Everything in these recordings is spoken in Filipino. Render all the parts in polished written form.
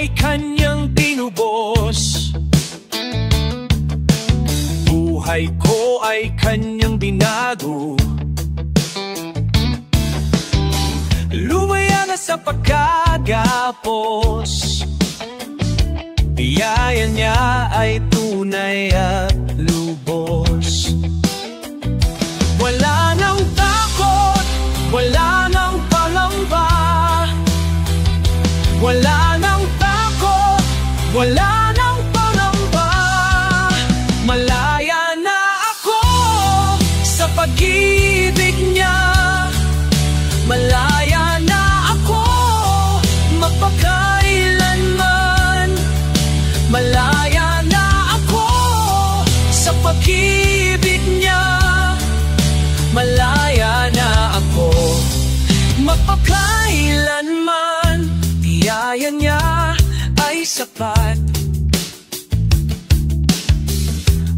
ay kanyang tinubos. Buhay ko ay kanyang binago. Lumaya na sa pagkagapos. Biyaya niya ay tunay at lubos. Wala nang takot, wala nang pangamba. Wala nang takot, wala nang pangamba. Malaya na ako sa pag-ibig niya. Malaya na ako magpakailanman. Malaya na ako sa pag-ibig niya. Malaya na ako magpakailanman. Biyaya niya ay sapat.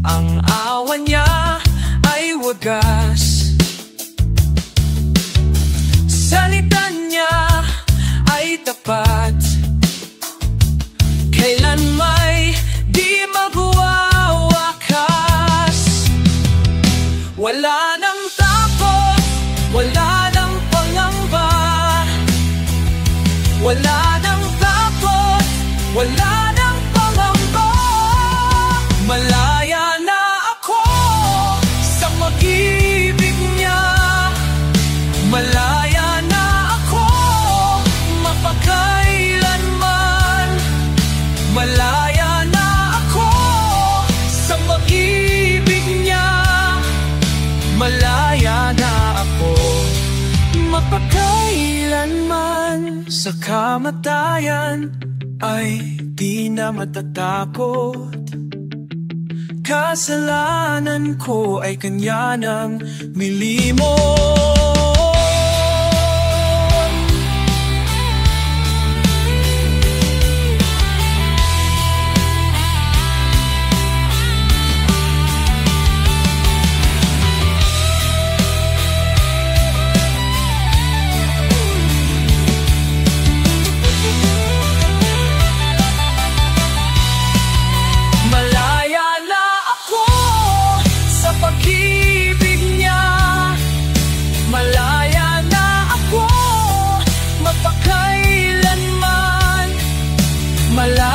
Ang awa niya ay wagas. Salita niya ay tapat. Kailan may di magwawakas. Wala nang takot, wala nang pangamba. Wala nang takot, wala nang pangamba. Malaya na ako sa pag-ibig niya. Malaya na ako mapakailanman. Malaya na ako sa pag-ibig niya. Malaya na ako mapakailanman. Sa kamatayan ay di na matatakot. Kasalanan ko ay kanya nang milimos. Malaya